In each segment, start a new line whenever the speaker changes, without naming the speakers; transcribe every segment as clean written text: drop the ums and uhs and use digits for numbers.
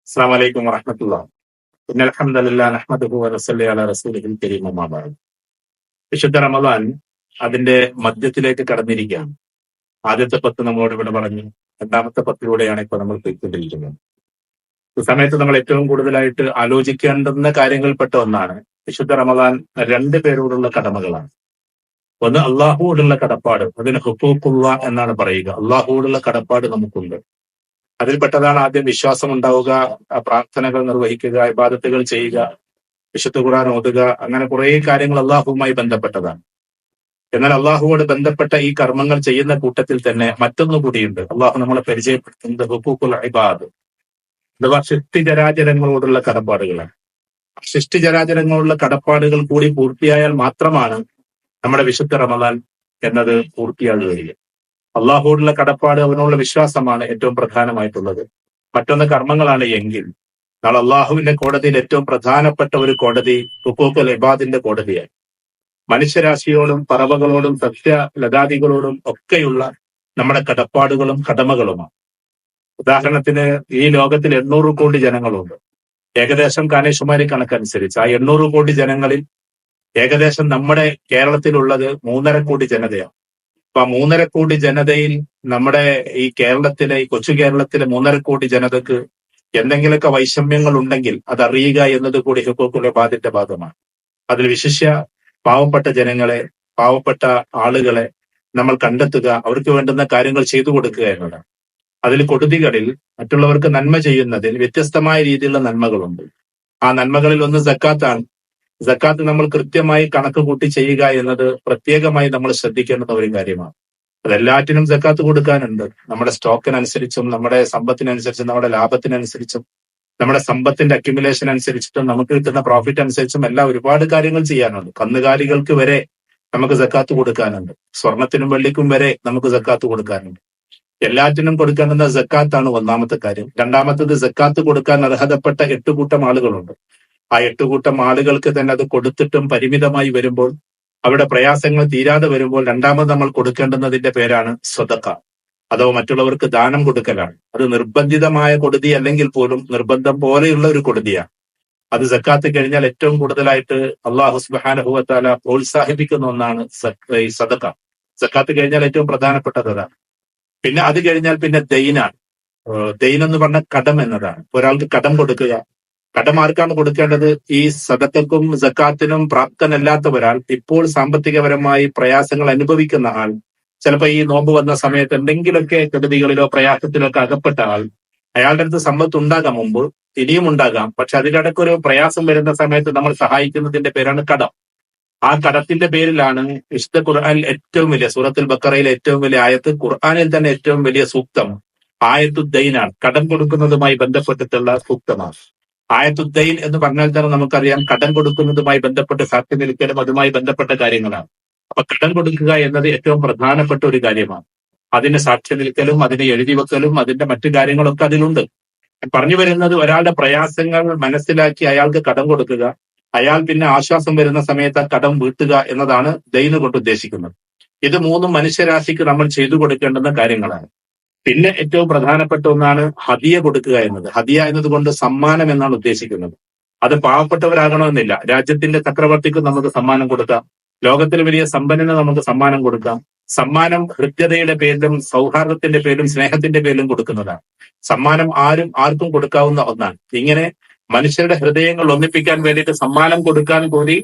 അസ്സലാമു അലൈക്കും വറഹ്മത്തുള്ളാഹി. ഇന്നൽ ഹംദലില്ലാഹി നഹ്മദുഹു വനസ്സല്ലി അലാ റസൂലിഹിൽ കരീം അമ്മാ ബഅദ്. വിശുദ്ധ റമദാൻ അതിന്റെ മധ്യത്തിലേക്ക് കടന്നിരിക്കുകയാണ്. ആദ്യത്തെ 10 നമ്മളോട് ഇവിടെ പറഞ്ഞു. രണ്ടാമത്തെ 10ലൂടെയാണ് ഇപ്പോൾ നമ്മൾ പോയിക്കൊണ്ടിരിക്കുന്നത്. ഈ സമയത്ത് നമ്മൾ ഏറ്റവും കൂടുതലായിട്ട് ആലോചിക്കേണ്ടുന്ന കാര്യങ്ങളിൽപ്പെട്ട ഒന്നാണ് വിശുദ്ധ റമദാൻ 2 പേരോടുള്ള കടമകളാണ്. ഒന്ന് അള്ളാഹുവോടുള്ള കടപ്പാട്, അതിന് ഹുഖൂഖുള്ള എന്നാണ് പറയുക. അള്ളാഹുവോടുള്ള കടപ്പാട് നമുക്കുണ്ട്. അതിൽപ്പെട്ടതാണ് ആദ്യം വിശ്വാസം ഉണ്ടാവുക, പ്രാർത്ഥനകൾ നിർവഹിക്കുക, ഇബാദത്തുകൾ ചെയ്യുക, വിശുദ്ധ ഖുർആൻ ഓതുക, അങ്ങനെ കുറെ കാര്യങ്ങൾ അള്ളാഹുവുമായി ബന്ധപ്പെട്ടതാണ്. എന്നാൽ അള്ളാഹുവോട് ബന്ധപ്പെട്ട ഈ കർമ്മങ്ങൾ ചെയ്യുന്ന കൂട്ടത്തിൽ തന്നെ മറ്റൊന്നു കൂടിയുണ്ട്. അള്ളാഹു നമ്മളെ പരിചയപ്പെടുത്തുന്നത് ഹുഖൂഖുൽ ഇബാദ്, അഥവാ സൃഷ്ടിചരാചരങ്ങളോടുള്ള കടപ്പാടുകളാണ്. സൃഷ്ടിചരാചരങ്ങളോടുള്ള കടപ്പാടുകൾ കൂടി പൂർത്തിയായാൽ മാത്രമാണ് നമ്മുടെ വിശുദ്ധ റമദാൻ എന്നത് പൂർത്തിയാകുകയില്ല. അള്ളാഹുവോടുള്ള കടപ്പാട്, അവനോടുള്ള വിശ്വാസമാണ് ഏറ്റവും പ്രധാനമായിട്ടുള്ളത്. മറ്റൊന്ന് കർമ്മങ്ങളാണ് എങ്കിൽ നാളെ അള്ളാഹുവിന്റെ കോടതിയിൽ ഏറ്റവും പ്രധാനപ്പെട്ട ഒരു കോടതി ഹുഖൂഖുൽ ഇബാദിന്റെ കോടതിയാണ്. മനുഷ്യരാശിയോടും പറവകളോടും സസ്യലതാദികളോടും ഒക്കെയുള്ള നമ്മുടെ കടപ്പാടുകളും കടമകളുമാണ്. ഉദാഹരണത്തിന്, ഈ ലോകത്തിൽ 800 കോടി ജനങ്ങളുണ്ട്. ഏകദേശം കാനേഷുമാരി കണക്കനുസരിച്ച് ആ 800 കോടി ജനങ്ങളിൽ ഏകദേശം നമ്മുടെ കേരളത്തിലുള്ളത് 3.5 കോടി ജനതയാണ്. അപ്പൊ ആ 3.5 കോടി ജനതയിൽ നമ്മുടെ ഈ കേരളത്തിലെ, ഈ കൊച്ചു കേരളത്തിലെ 3.5 കോടി ജനതക്ക് എന്തെങ്കിലുമൊക്കെ വൈഷമ്യങ്ങൾ ഉണ്ടെങ്കിൽ അതറിയുക എന്നത് കൂടി ഹുഖൂഖുൽ ഇബാദിന്റെ ഭാഗമാണ്. അതിൽ വിശിഷ്യ പാവപ്പെട്ട ജനങ്ങളെ, പാവപ്പെട്ട ആളുകളെ നമ്മൾ കണ്ടെത്തുക, അവർക്ക് വേണ്ടുന്ന കാര്യങ്ങൾ ചെയ്തു കൊടുക്കുക എന്നതാണ്. അതിൽ കൊടുതികളിൽ മറ്റുള്ളവർക്ക് നന്മ ചെയ്യുന്നതിൽ വ്യത്യസ്തമായ രീതിയിലുള്ള നന്മകളുണ്ട്. ആ നന്മകളിൽ ഒന്ന് സക്കാത്താണ്. സക്കാത്ത് നമ്മൾ കൃത്യമായി കണക്ക് കൂട്ടി ചെയ്യുക എന്നത് പ്രത്യേകമായി നമ്മൾ ശ്രദ്ധിക്കേണ്ടുന്ന ഒരു കാര്യമാണ്. അതെല്ലാറ്റിനും സക്കാത്ത് കൊടുക്കാനുണ്ട്. നമ്മുടെ സ്റ്റോക്കിനനുസരിച്ചും നമ്മുടെ സമ്പത്തിനനുസരിച്ചും നമ്മുടെ ലാഭത്തിനനുസരിച്ചും നമ്മുടെ സമ്പത്തിന്റെ അക്യുമുലേഷൻ അനുസരിച്ചിട്ടും നമുക്ക് കിട്ടുന്ന പ്രോഫിറ്റ് അനുസരിച്ചും എല്ലാം ഒരുപാട് കാര്യങ്ങൾ ചെയ്യാനുണ്ട്. കന്നുകാലികൾക്ക് വരെ നമുക്ക് സക്കാത്ത് കൊടുക്കാനുണ്ട്. സ്വർണത്തിനും വെള്ളിക്കും വരെ നമുക്ക് സക്കാത്ത് കൊടുക്കാനുണ്ട്. എല്ലാറ്റിനും കൊടുക്കേണ്ടുന്ന സക്കാത്താണ് ഒന്നാമത്തെ കാര്യം. രണ്ടാമത്തത്, സക്കാത്ത് കൊടുക്കാൻ അർഹതപ്പെട്ട 8 കൂട്ടം ആളുകളുണ്ട്. ആ 8 കൂട്ടം ആളുകൾക്ക് തന്നെ അത് കൊടുത്തിട്ടും പരിമിതമായി വരുമ്പോൾ, അവിടെ പ്രയാസങ്ങൾ തീരാതെ വരുമ്പോൾ രണ്ടാമത് നമ്മൾ കൊടുക്കേണ്ടുന്നതിന്റെ പേരാണ് സ്വതക്ക, അഥവാ മറ്റുള്ളവർക്ക് ദാനം കൊടുക്കലാണ്. അത് നിർബന്ധിതമായ കൊടുതി അല്ലെങ്കിൽ പോലും നിർബന്ധം പോലെയുള്ള ഒരു കൊടുതിയാണ്. അത് സക്കാത്ത് കഴിഞ്ഞാൽ ഏറ്റവും കൂടുതലായിട്ട് അള്ളാഹു സുബ്ഹാനഹു വ തആല പ്രോത്സാഹിപ്പിക്കുന്ന ഒന്നാണ് ഈ സദഖ. സക്കാത്ത് കഴിഞ്ഞാൽ ഏറ്റവും പ്രധാനപ്പെട്ടത് അതാണ്. പിന്നെ അത് കഴിഞ്ഞാൽ പിന്നെ ദൈനാണ്. ദൈൻ എന്ന് പറഞ്ഞ കടം എന്നതാണ്. ഒരാൾക്ക് കടം കൊടുക്കുക. കടം ആർക്കാണ് കൊടുക്കേണ്ടത്? ഈ സദഖക്കും സക്കാത്തിനും പ്രാപ്തനല്ലാത്ത ഒരാൾ, ഇപ്പോൾ സാമ്പത്തികപരമായി പ്രയാസങ്ങൾ അനുഭവിക്കുന്ന ആൾ, ചിലപ്പോൾ ഈ നോമ്പ് വന്ന സമയത്ത് എന്തെങ്കിലുമൊക്കെ കെടുതികളിലോ പ്രയാസത്തിലോ ഒക്കെ അകപ്പെട്ട ആൾ. അയാളുടെ അടുത്ത് സമ്പത്ത് ഉണ്ടാകാം, മുമ്പ് ഇനിയും ഉണ്ടാകാം. പക്ഷെ അതിലിടയ്ക്കൊരു പ്രയാസം വരുന്ന സമയത്ത് നമ്മൾ സഹായിക്കുന്നതിന്റെ പേരാണ് കടം. ആ കടത്തിന്റെ പേരിലാണ് വിശുദ്ധ ഖുർആനിൽ ഏറ്റവും വലിയ, സൂറത്തുൽ ബഖറയിലെ ഏറ്റവും വലിയ ആയത്ത്, ഖുർആനിൽ തന്നെ ഏറ്റവും വലിയ സൂക്തം ആയത്തുദ്ദൈനാണ്. കടം കൊടുക്കുന്നതുമായി ബന്ധപ്പെട്ടിട്ടുള്ള സൂക്തമാണ്. ആയത്തുദ്ദൈൻ എന്ന് പറഞ്ഞാൽ തന്നെ നമുക്കറിയാം, കടം കൊടുക്കുന്നതുമായി ബന്ധപ്പെട്ട് സാക്ഷി നിൽക്കലും അതുമായി ബന്ധപ്പെട്ട കാര്യങ്ങളാണ്. അപ്പൊ കടം കൊടുക്കുക എന്നത് ഏറ്റവും പ്രധാനപ്പെട്ട ഒരു കാര്യമാണ്. അതിന് സാക്ഷി നിൽക്കലും അതിനെ എഴുതി വെക്കലും അതിന്റെ മറ്റു കാര്യങ്ങളൊക്കെ അതിലുണ്ട്. പറഞ്ഞു വരുന്നത്, ഒരാളുടെ പ്രയാസങ്ങൾ മനസ്സിലാക്കി അയാൾക്ക് കടം കൊടുക്കുക, അയാൾ പിന്നെ ആശ്വാസം വരുന്ന സമയത്ത് ആ കടം വീട്ടുക എന്നതാണ് ദൈന് കൊണ്ട് ഉദ്ദേശിക്കുന്നത്. ഇത് മൂന്നും മനുഷ്യരാശിക്ക് നമ്മൾ ചെയ്തു കൊടുക്കേണ്ടുന്ന കാര്യങ്ങളാണ്. പിന്നെ ഏറ്റവും പ്രധാനപ്പെട്ട ഒന്നാണ് ഹദിയ കൊടുക്കുക എന്നത്. ഹദിയ എന്നതുകൊണ്ട് സമ്മാനം എന്നാണ് ഉദ്ദേശിക്കുന്നത്. അത് പാവപ്പെട്ടവരാകണമെന്നില്ല. രാജ്യത്തിന്റെ ചക്രവർത്തിക്ക് നമുക്ക് സമ്മാനം കൊടുക്കാം. ലോകത്തിൽ വലിയ സമ്പന്നന് നമുക്ക് സമ്മാനം കൊടുക്കാം. സമ്മാനം ഹൃദ്യതയുടെ പേരിലും സൗഹാർദ്ദത്തിന്റെ പേരിലും സ്നേഹത്തിന്റെ പേരിലും കൊടുക്കുന്നതാണ്. സമ്മാനം ആർക്കും കൊടുക്കാവുന്ന ഒന്നാണ്. ഇങ്ങനെ മനുഷ്യരുടെ ഹൃദയങ്ങൾ ഒന്നിപ്പിക്കാൻ വേണ്ടിയിട്ട് സമ്മാനം കൊടുക്കാൻ കൂടി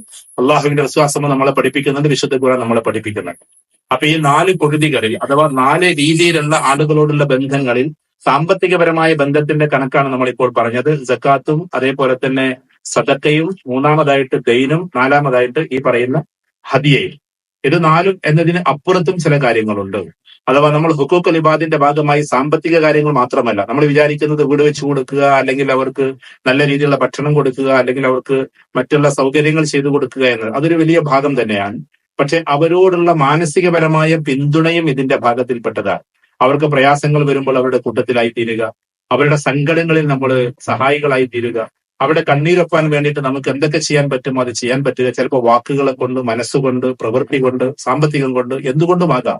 അള്ളാഹുവിന്റെ വിശ്വാസം നമ്മളെ പഠിപ്പിക്കുന്നുണ്ട്, വിശുദ്ധ ഖുർആൻ നമ്മളെ പഠിപ്പിക്കുന്നുണ്ട്. അപ്പൊ ഈ 4 കൊടുതികളിൽ, അഥവാ 4 രീതിയിലുള്ള ആളുകളോടുള്ള ബന്ധങ്ങളിൽ സാമ്പത്തികപരമായ ബന്ധത്തിന്റെ കണക്കാണ് നമ്മളിപ്പോൾ പറഞ്ഞത്. സക്കാത്തും അതേപോലെ തന്നെ സദക്കയും, മൂന്നാമതായിട്ട് ദൈനും, നാലാമതായിട്ട് ഈ പറയുന്ന ഹദിയയും. ഇത് 4 എന്നതിന് അപ്പുറത്തും ചില കാര്യങ്ങളുണ്ട്. അഥവാ നമ്മൾ ഹുഖൂഖുൽ ഇബാദിന്റെ ഭാഗമായി സാമ്പത്തിക കാര്യങ്ങൾ മാത്രമല്ല, നമ്മൾ വിചാരിക്കുന്നത് വീട് വെച്ച് കൊടുക്കുക, അല്ലെങ്കിൽ അവർക്ക് നല്ല രീതിയിലുള്ള ഭക്ഷണം കൊടുക്കുക, അല്ലെങ്കിൽ അവർക്ക് മറ്റുള്ള സൗകര്യങ്ങൾ ചെയ്തു കൊടുക്കുക എന്നത് അതൊരു വലിയ ഭാഗം തന്നെയാണ്. പക്ഷെ അവരോടുള്ള മാനസികപരമായ പിന്തുണയും ഇതിന്റെ ഭാഗത്തിൽപ്പെട്ടതാണ്. അവർക്ക് പ്രയാസങ്ങൾ വരുമ്പോൾ അവരുടെ കൂട്ടത്തിലായി തീരുക, അവരുടെ സങ്കടങ്ങളിൽ നമ്മൾ സഹായികളായി തീരുക, അവിടെ കണ്ണീരൊപ്പാൻ വേണ്ടിയിട്ട് നമുക്ക് എന്തൊക്കെ ചെയ്യാൻ പറ്റുമോ അത് ചെയ്യാൻ പറ്റുക. ചിലപ്പോൾ വാക്കുകളെ കൊണ്ട്, മനസ്സുകൊണ്ട്, പ്രവൃത്തി കൊണ്ട്, സാമ്പത്തികം കൊണ്ട്, എന്തുകൊണ്ടുമാകാം.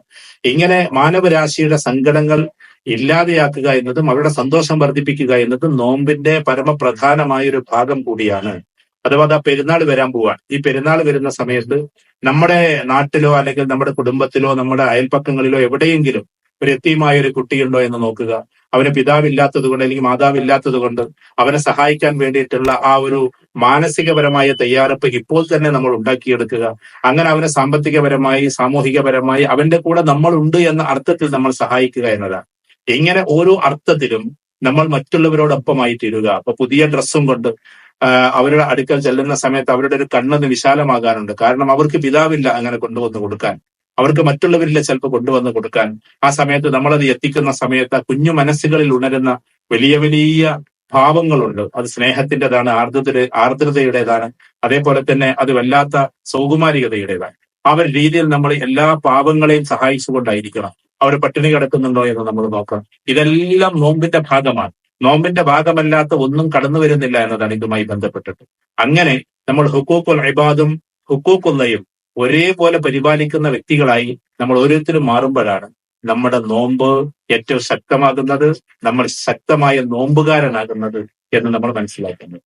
ഇങ്ങനെ മാനവരാശിയുടെ സങ്കടങ്ങൾ ഇല്ലാതെയാക്കുക എന്നതും അവരുടെ സന്തോഷം വർദ്ധിപ്പിക്കുക എന്നതും നോമ്പിന്റെ പരമപ്രധാനമായ ഒരു ഭാഗം കൂടിയാണ്. അഥവാ അതാ പെരുന്നാൾ വരാൻ പോവാണ്. ഈ പെരുന്നാൾ വരുന്ന സമയത്ത് നമ്മുടെ നാട്ടിലോ അല്ലെങ്കിൽ നമ്മുടെ കുടുംബത്തിലോ നമ്മുടെ അയൽപ്പക്കങ്ങളിലോ എവിടെയെങ്കിലും ഒരു യത്തീമായ ഒരു കുട്ടിയുണ്ടോ എന്ന് നോക്കുക. അവന് പിതാവില്ലാത്തത് കൊണ്ട് അല്ലെങ്കിൽ മാതാവില്ലാത്തത് കൊണ്ട് അവനെ സഹായിക്കാൻ വേണ്ടിയിട്ടുള്ള ആ ഒരു മാനസികപരമായ തയ്യാറെടുപ്പ് ഇപ്പോൾ തന്നെ നമ്മൾ ഉണ്ടാക്കിയെടുക്കുക. അങ്ങനെ അവനെ സാമ്പത്തികപരമായി സാമൂഹികപരമായി അവന്റെ കൂടെ നമ്മൾ ഉണ്ട് എന്ന അർത്ഥത്തിൽ നമ്മൾ സഹായിക്കുക എന്നതാണ്. ഇങ്ങനെ ഓരോ അർത്ഥത്തിലും നമ്മൾ മറ്റുള്ളവരോടൊപ്പമായി തീരുക. അപ്പൊ പുതിയ ഡ്രസ്സും കൊണ്ട് അവരുടെ അടുക്കൽ ചെല്ലുന്ന സമയത്ത് അവരുടെ ഒരു കണ്ണൊന്ന് വിശാലമാകാറുണ്ട്. കാരണം അവർക്ക് പിതാവില്ല അങ്ങനെ കൊണ്ടുവന്ന് കൊടുക്കാൻ, അവർക്ക് മറ്റുള്ളവരില്ല ചിലപ്പോൾ കൊണ്ടുവന്ന് കൊടുക്കാൻ. ആ സമയത്ത് നമ്മളത് എത്തിക്കുന്ന സമയത്ത് ആ കുഞ്ഞു മനസ്സുകളിൽ ഉണരുന്ന വലിയ വലിയ ഭാവങ്ങളുണ്ട്. അത് സ്നേഹത്തിൻ്റെതാണ്, ആർദ്രതയുടേതാണ്, അതേപോലെ തന്നെ അത് വല്ലാത്ത സൗകുമാരികതയുടേതാണ്. ആ ഒരു രീതിയിൽ നമ്മൾ എല്ലാ പാവങ്ങളെയും സഹായിച്ചുകൊണ്ടായിരിക്കണം. അവർ പട്ടിണി കിടക്കുന്നുണ്ടോ എന്ന് നമ്മൾ നോക്കണം. ഇതെല്ലാം നോമ്പിന്റെ ഭാഗമാണ്. നോമ്പിന്റെ ഭാഗമല്ലാത്ത ഒന്നും കടന്നു വരുന്നില്ല എന്നതാണ് ഇതുമായി ബന്ധപ്പെട്ടിട്ട്. അങ്ങനെ നമ്മൾ ഹുക്കൂഖുൽ ഇബാദും ഹുക്കൂഖുല്ലയും ഒരേപോലെ പരിപാലിക്കുന്ന വ്യക്തികളായി നമ്മൾ ഓരോരുത്തരും മാറുമ്പോഴാണ് നമ്മുടെ നോമ്പ് ഏറ്റവും ശക്തമാകുന്നത്, നമ്മൾ ശക്തമായ നോമ്പുകാരനാകുന്നത് എന്ന് നമ്മൾ മനസ്സിലാക്കുന്നത്.